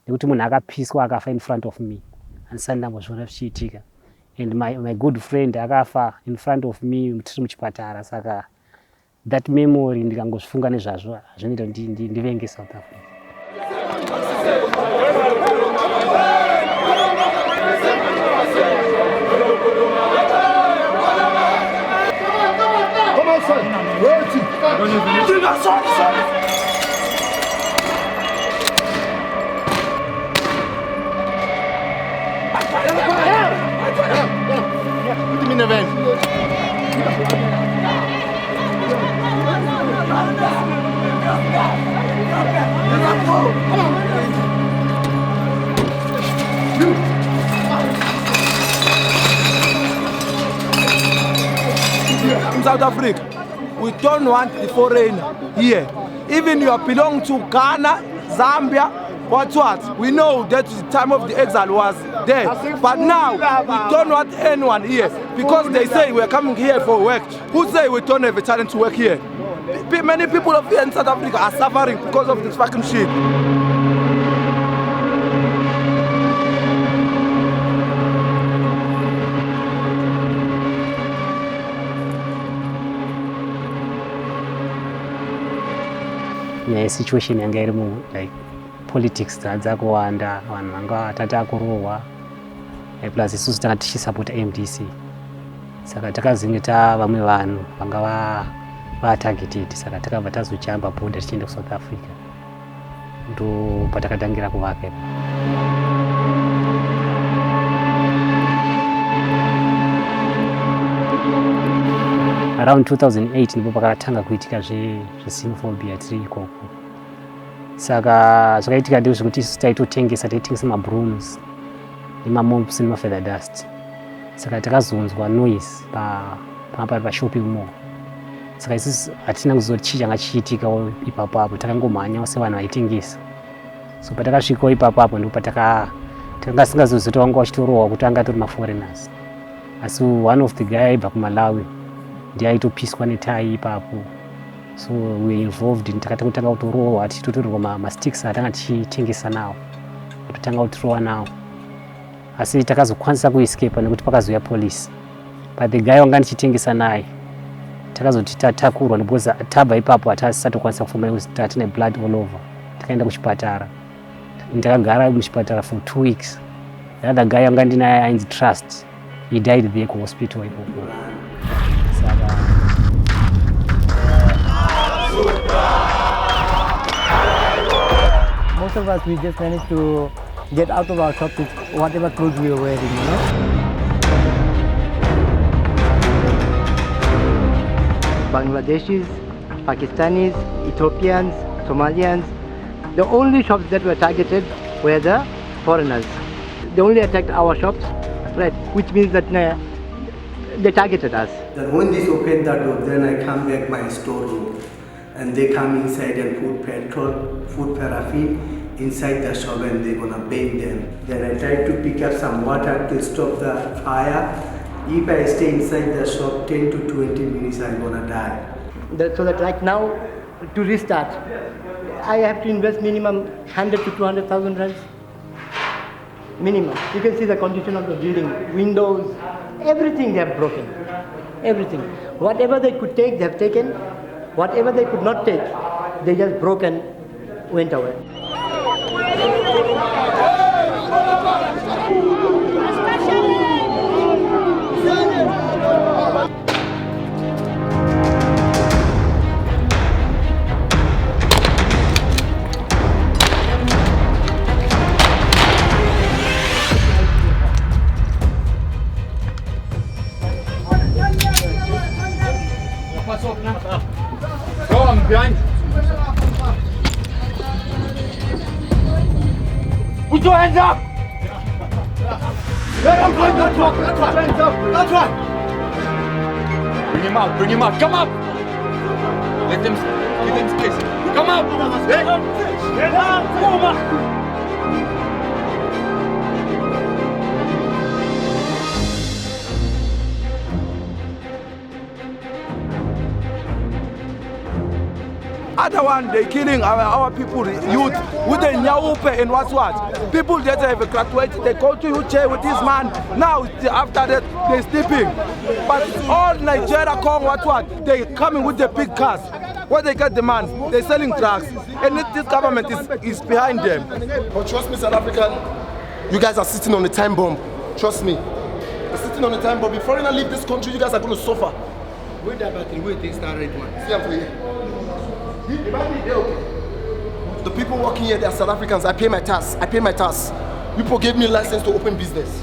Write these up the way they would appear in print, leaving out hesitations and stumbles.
nekuti munhu akapiswa akafa in front of me handisati ndambozviona zvichiitika, and my good friend akafa in front of me tiri muchipatara. Saka that memory ndikangozvifunga nezvazvo zvinoita kuti ndivenge South Africa. Put him in the van. In South Africa, we don't want the foreigner here. Even you belong to Ghana, Zambia, what? We know that the time of the exile was there. But now, we don't want anyone here. Because they say we're coming here for work. Who say we don't have a talent to work here? Many people of here in South Africa are suffering because of this fucking shit. Yeah, situation yanga iri mu like politics dzakuwanda, vanhu vanga tata kurohwa, plus isusu tanga tichisupport MDC. Saka takazingita vamwe vanhu vanga vatargeted, saka takabva tazochamba border tichienda kuSouth Africa. Ndo patakatangira kuvaka. Around 2008 ndipo pakatanga kuitika Xenophobia tiri ikoko. Saka zvakaitika ndizvo kuti isusu taitengesa mabrooms nemamops nemafeather dust. Saka takazonzwa noise pa-shopping mall. Saka isusu hatina kuzoti chii changa chiitikawo ipapo, takangomhanya sevanhu vaitengesa. So patakasvikawo ipapo ndipo tanga singazozoti vanga vachitorohwa kuti anga tori maforeigners. Asi one of the guy aibva kuMalawi ndiye aitopiswa netai ipapo. So we were involved, takatanga kutorohwa tichitotorerwa masticks atanga tichitengesa nawo, totanga kutirohwa nawo. Asi takazokwanisa kuescape nekuti pakazouya police. But the guy wanga ndichitengesa naye takazoti tatakurwa because tabva ipapo hatasati kwanisa kufamba nekuti hatina blood all over. Takaenda kuchipatara. Ndakagara muchipatara for 2 weeks. The other guy wanga ndinaye ainzi Trust, he died there kuhospital ipopo. Most of us, we just managed to get out of our shop with whatever clothes we were wearing, you know. Bangladeshis, Pakistanis, Ethiopians, Somalians, the only shops that were targeted were the foreigners. They only attacked our shops, right? Which means that they targeted us. Then when this opened the door, then I come back my storeroom, and they come inside and put petrol, put paraffin inside the shop, and they're gonna burn them. Then I tried to pick up some water to stop the fire. If I stay inside the shop 10 to 20 minutes, I'm gonna die. So that right now, to restart, I have to invest minimum 100 to 200,000 rands. Minimum. You can see the condition of the building, windows, everything they have broken. Everything. Whatever they could take, they have taken. Whatever they could not take, they just broke and went away. Go on, behind. Put your hands up! That one! Hands up! That one! Bring him out, come up! Give them space. Come up! one, they killing our people, youth, with the nyaupe and what's what. People that have graduated, they go to UK with this man. Now, after that, they're sleeping. But all Nigeria, Congo, what, they coming with the big cars. Where they get the man, they're selling drugs. And this government is behind them. But trust me, South African, you guys are sitting on a time bomb. Trust me. You're sitting on a time bomb. If foreigners leave this country, you guys are going to suffer. Wait that battery, wait, they started one. See, I'm for you. The people working here, they are South Africans. I pay my tax. People gave me a license to open business.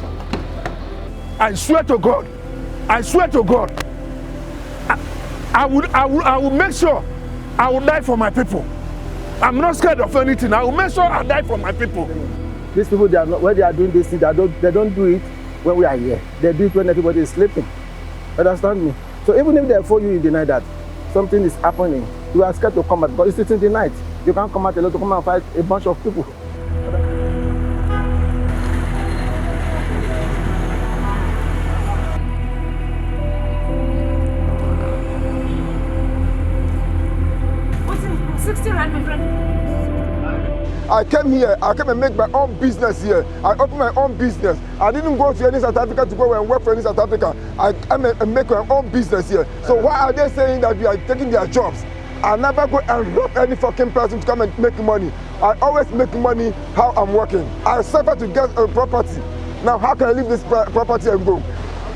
I swear to God, I will make sure I will die for my people. I'm not scared of anything. I will make sure I die for my people. These people, they are not, when they are doing this thing, they don't do it when we are here. They do it when everybody is sleeping. Understand me? So even if they phone you in the night that something is happening, you are scared to come out because it's in the night. You can't come out alone to come and fight a bunch of people. I came here, I came and make my own business here. I opened my own business. I didn't go to any South Africa to go and work for any South Africa. I came and make my own business here. So why are they saying that we are taking their jobs? I never go and rob any fucking person to come and make money. I always make money how I'm working. I suffer to get a property. Now how can I leave this property and go?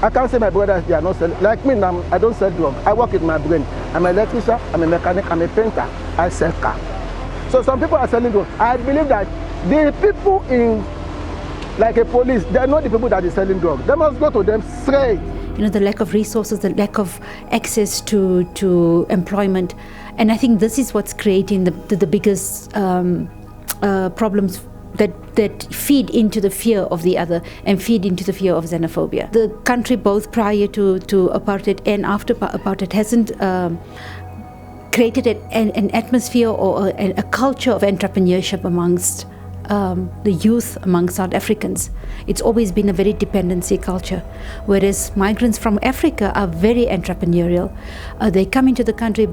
I can't say my brothers, they are not selling. Like me now, I don't sell drugs. I work with my brain. I'm an electrician, I'm a mechanic, I'm a painter. I sell car. So some people are selling drugs. I believe that the people in, like a police, they are not the people that are selling drugs. They must go to them straight. You know, the lack of resources, the lack of access to employment. And I think this is what's creating the biggest problems that feed into the fear of the other and feed into the fear of xenophobia. The country, both prior to apartheid and after apartheid, hasn't created an atmosphere or a culture of entrepreneurship amongst the youth, among South Africans. It's always been a very dependency culture, whereas migrants from Africa are very entrepreneurial. They come into the country,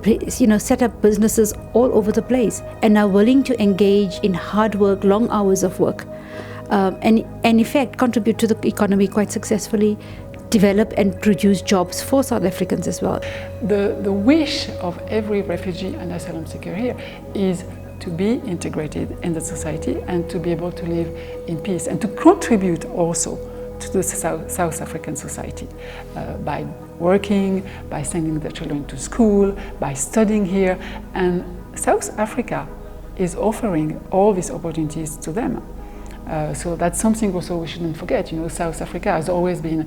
set up businesses all over the place and are willing to engage in hard work, long hours of work, and in fact contribute to the economy quite successfully, develop and produce jobs for South Africans as well. The wish of every refugee and asylum seeker here is to be integrated in the society and to be able to live in peace and to contribute also to the South African society by working, by sending their children to school, by studying here. And South Africa is offering all these opportunities to them. So that's something also we shouldn't forget. You know, South Africa has always been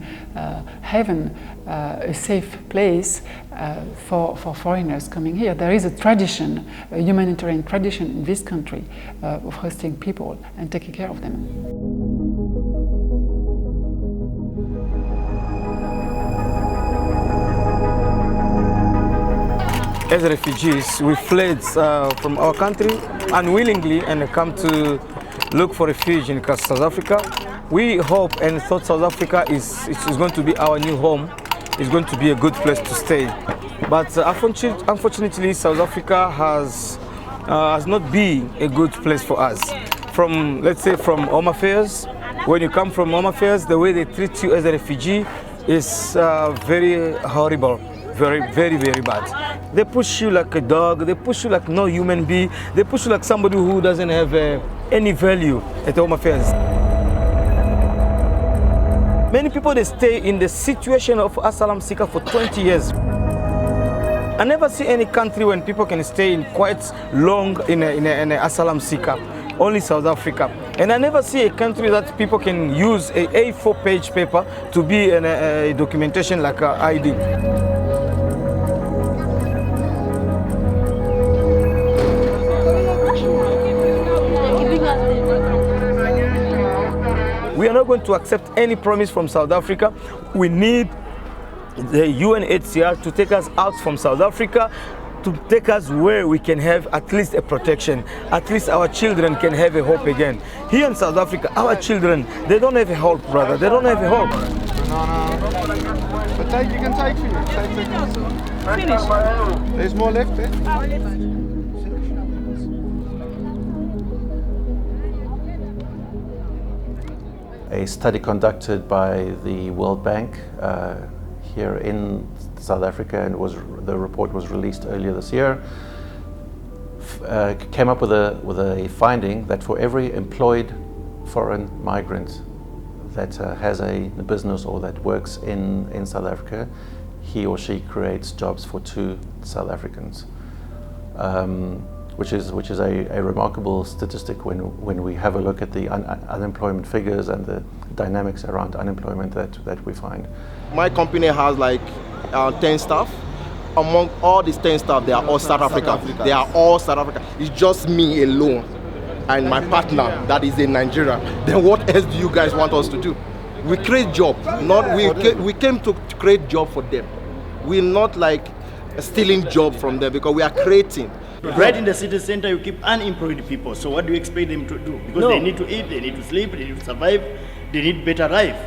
heaven, a safe place for foreigners coming here. There is a tradition, a humanitarian tradition in this country of hosting people and taking care of them. As refugees, we fled from our country unwillingly and come to look for refuge in South Africa. We hope and thought South Africa is going to be our new home. It's going to be a good place to stay. But unfortunately, South Africa has not been a good place for us. From, let's say, from Home Affairs, when you come from Home Affairs, the way they treat you as a refugee is very horrible, very, very, very bad. They push you like a dog, they push you like no human being, they push you like somebody who doesn't have any value at Home Affairs. Many people, they stay in the situation of asylum seeker for 20 years. I never see any country when people can stay in quite long in an asylum seeker, only South Africa. And I never see a country that people can use a A4 page paper to be a documentation like an ID. We are not going to accept any promise from South Africa. We need the UNHCR to take us out from South Africa, to take us where we can have at least a protection. At least our children can have a hope again. Here in South Africa, our children, they don't have a hope, brother. They don't have a hope. No. But you can take for you. Take. Finish. There's more left, eh? a study conducted by the World Bank here in South Africa, and the report was released earlier this year, came up with a finding that for every employed foreign migrant that has a business or that works in South Africa, he or she creates jobs for 2 South Africans, which is a remarkable statistic when we have a look at the unemployment figures and the dynamics around unemployment that we find. My company has like 10 staff. Among all these 10 staff, they are all South African. They are all South African. It's just me alone and my partner that is in Nigeria. Then what else do you guys want us to do? We create job. We came to create job for them. We're not like stealing job from them, because we are creating. Right in the city center, you keep unemployed people. So what do you expect them to do? Because they need to eat, they need to sleep, they need to survive, they need better life,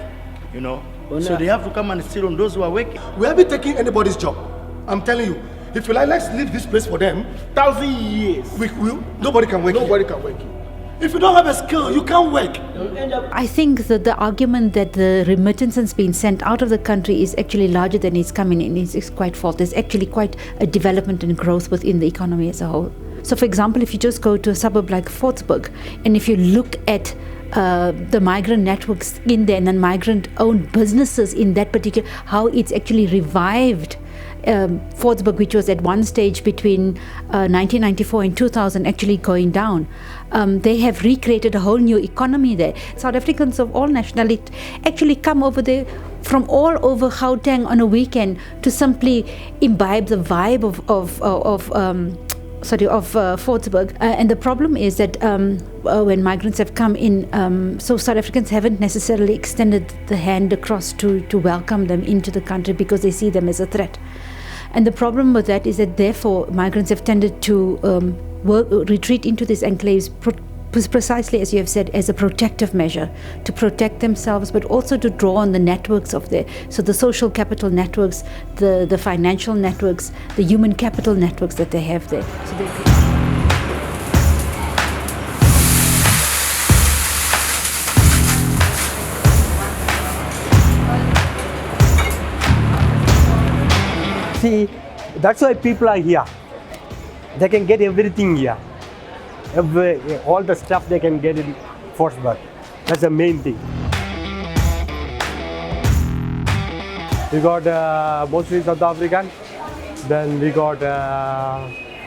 you know. So they have to come and steal on those who are working. We haven't taken anybody's job. I'm telling you. If you like, let's leave this place for them. 1,000 years. Nobody can work. Nobody can work. If you don't have a skill, you can't work. I think that the argument that the remittances being sent out of the country is actually larger than it's coming in is quite false. There's actually quite a development and growth within the economy as a whole. So for example, if you just go to a suburb like Fortsburg, and if you look at the migrant networks in there and the migrant-owned businesses in that particular, how it's actually revived Fortsburg, which was at one stage between 1994 and 2000 actually going down. They have recreated a whole new economy there. South Africans of all nationalities actually come over there from all over Gauteng on a weekend to simply imbibe the vibe of Fortsburg. And the problem is that when migrants have come in, so South Africans haven't necessarily extended the hand across to welcome them into the country, because they see them as a threat. And the problem with that is that therefore migrants have tended to retreat into these enclaves precisely as you have said, as a protective measure, to protect themselves, but also to draw on the networks of so the social capital networks, the financial networks, the human capital networks that they have there. See, that's why people are here. They can get everything here. All the stuff they can get in Fortsburg. That's the main thing. We got mostly South African, then we got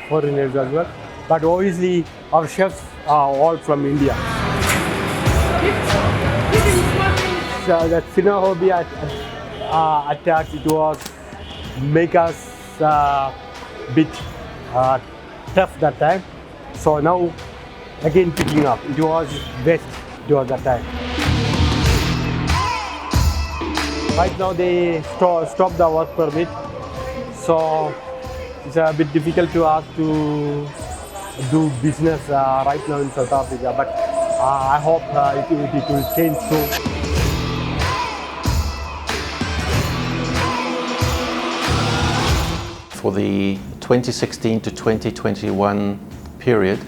foreigners as well. But obviously our chefs are all from India. So the Xenophobia attack, it was make us bit tough that time. So now again picking up. It was best during that time. Right now they stop the work permit, so it's a bit difficult to us to do business right now in South Africa. But I hope it will change soon. For the 2016 to 2021 period,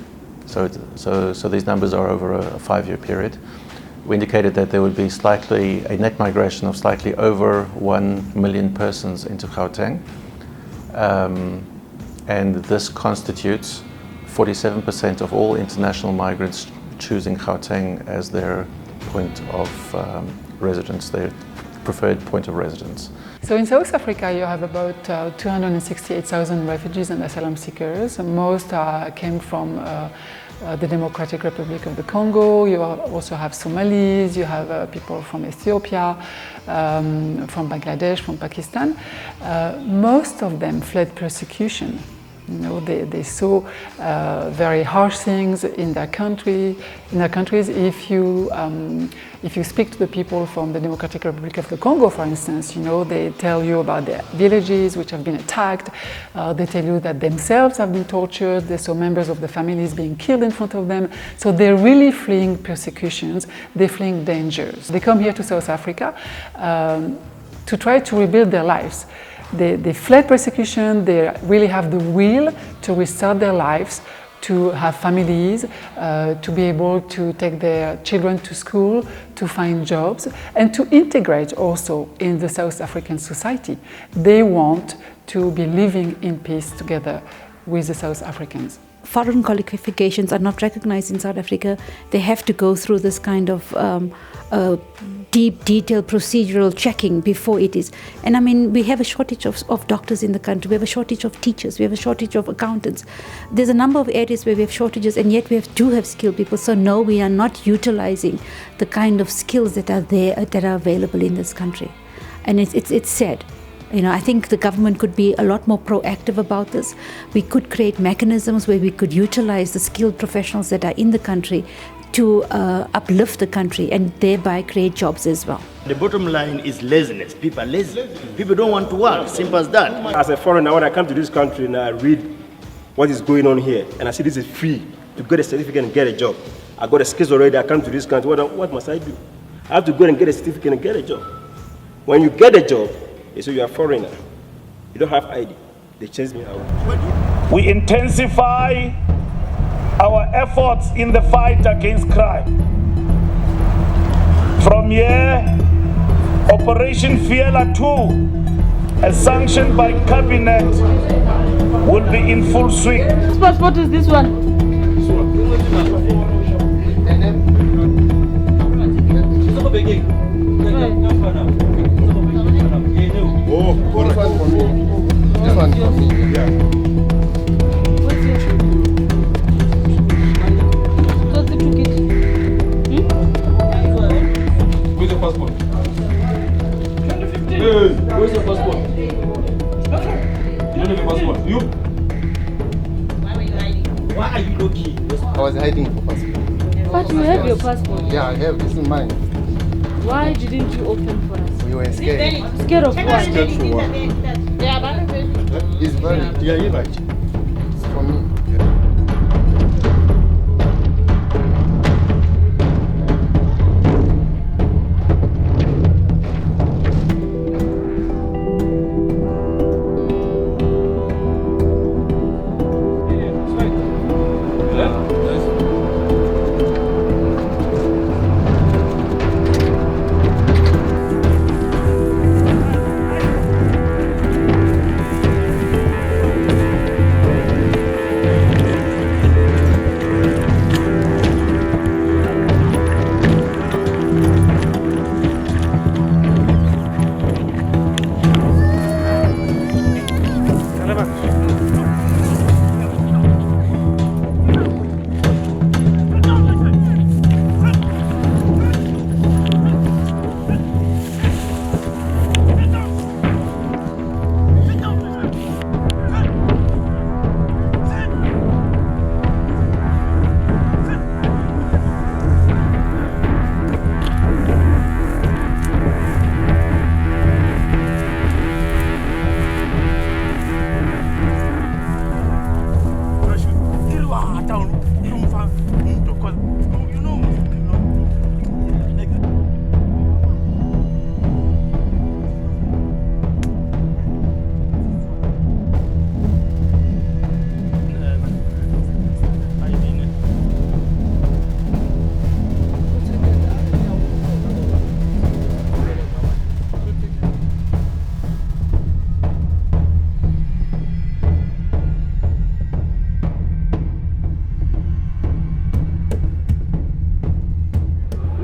so these numbers are over a 5-year period, we indicated that there would be a net migration of slightly over 1 million persons into Gauteng, and this constitutes 47% of all international migrants choosing Gauteng as their point of residence, their preferred point of residence. So in South Africa you have about 268,000 refugees and asylum seekers. Most came from the Democratic Republic of the Congo. You also have Somalis, you have people from Ethiopia, from Bangladesh, from Pakistan. Most of them fled persecution. You know, they saw very harsh things in their countries. If you speak to the people from the Democratic Republic of the Congo, for instance, you know, they tell you about their villages which have been attacked. They tell you that themselves have been tortured. They saw members of the families being killed in front of them. So they're really fleeing persecutions. They're fleeing dangers. They come here to South Africa to try to rebuild their lives. They fled persecution, they really have the will to restart their lives, to have families, to be able to take their children to school, to find jobs, and to integrate also in the South African society. They want to be living in peace together with the South Africans. Foreign qualifications are not recognized in South Africa. They have to go through this kind of deep, detailed procedural checking before it is. And I mean, we have a shortage of doctors in the country. We have a shortage of teachers. We have a shortage of accountants. There's a number of areas where we have shortages, and yet we do have skilled people. So no, we are not utilizing the kind of skills that are there, that are available in this country. And it's sad. You know, I think the government could be a lot more proactive about this. We could create mechanisms where we could utilize the skilled professionals that are in the country to uplift the country and thereby create jobs as well. The bottom line is laziness. People are lazy. People don't want to work. Simple as that. As a foreigner, when I come to this country and I read what is going on here, and I see this is free to get a certificate and get a job. I got the skills already. I come to this country. What must I do? I have to go and get a certificate and get a job. When you get a job, they say you are a foreigner. You don't have ID. They chase me out. We intensify our efforts in the fight against crime. From here, Operation Fiela 2, as sanctioned by Cabinet, will be in full swing. Which passport is this one? This one for me. Yeah. Where's your passport? Hey, where's your passport? You don't have a passport. You? Why were you hiding? Why are you looking? I was hiding for passport. But you have your passport. Yeah, I have. This is mine. Why didn't you open for us? We were scared. Scared of what? Scared for what? Yeah, but it's valid. Yeah, you're right. It's for me.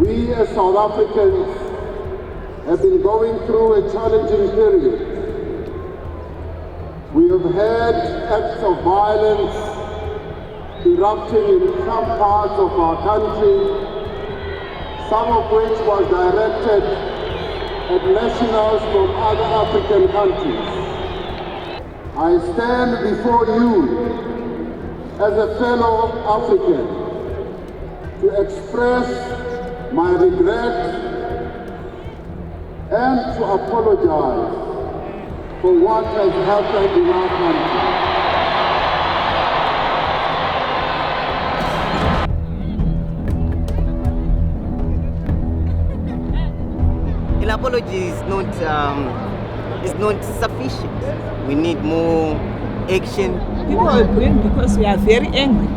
We as South Africans have been going through a challenging period. We have had acts of violence erupting in some parts of our country, some of which was directed at nationals from other African countries. I stand before you as a fellow African to express my regret and to apologize for what has happened in our country. An apology is not sufficient. We need more action. People are going because we are very angry.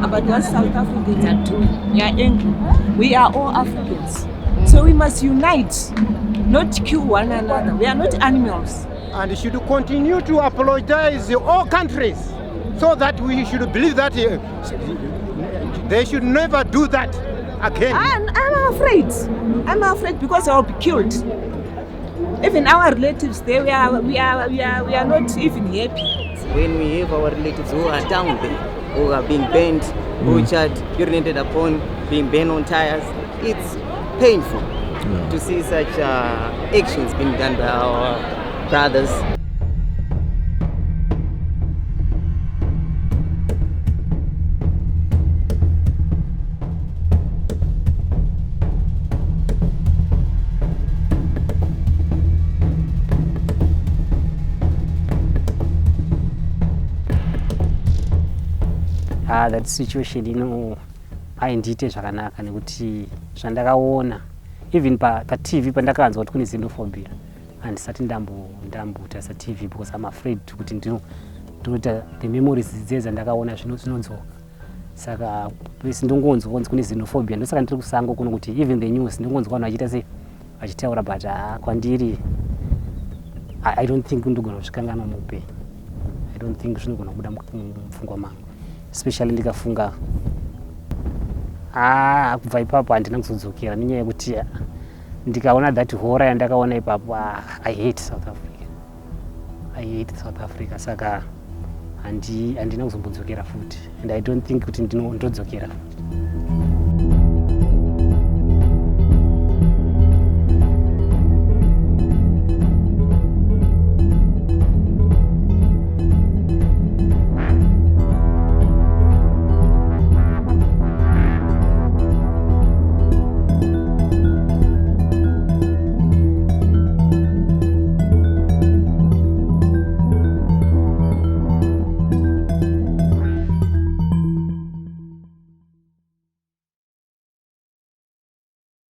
about what South Africans are doing. We are angry. We are all Africans. So we must unite, not kill one another. We are not animals. And should continue to apologize to all countries so that we should believe that they should never do that again. I'm afraid. I'm afraid because I'll be killed. Even our relatives there, we are not even happy. When we have our relatives who are down there, who are being burned, butchered, urinated upon, being burned on tires, it's painful to see such actions being done by our brothers. That situation aindiite zvakanaka nekuti zvandakaona even pa TV pandakanzwa kuti kune xenophobia handisati ndambotarisa TV because I'm afraid kuti ndinoita the memories dzedza ndakaona zvinodzoka. Saka pesi ndongonzwa kunzi kune xenophobia ndosaka ndiri kusango kuno kuti even the news ndongonzwa vanhu vachiita sei vachitaura but kwandiri I don't think ndogona kusvikangana muupenyu. I don't think zvinogona kubuda mupfungwa mangu, especially ndikafunga kubva ipapo handina kuzodzokera nenyaya yekuti ndikaona that horror yandakaona ipapo I hate South Africa. I hate South Africa. Saka handina kuzombodzokera futi and I don't think kuti ndodzokera futi.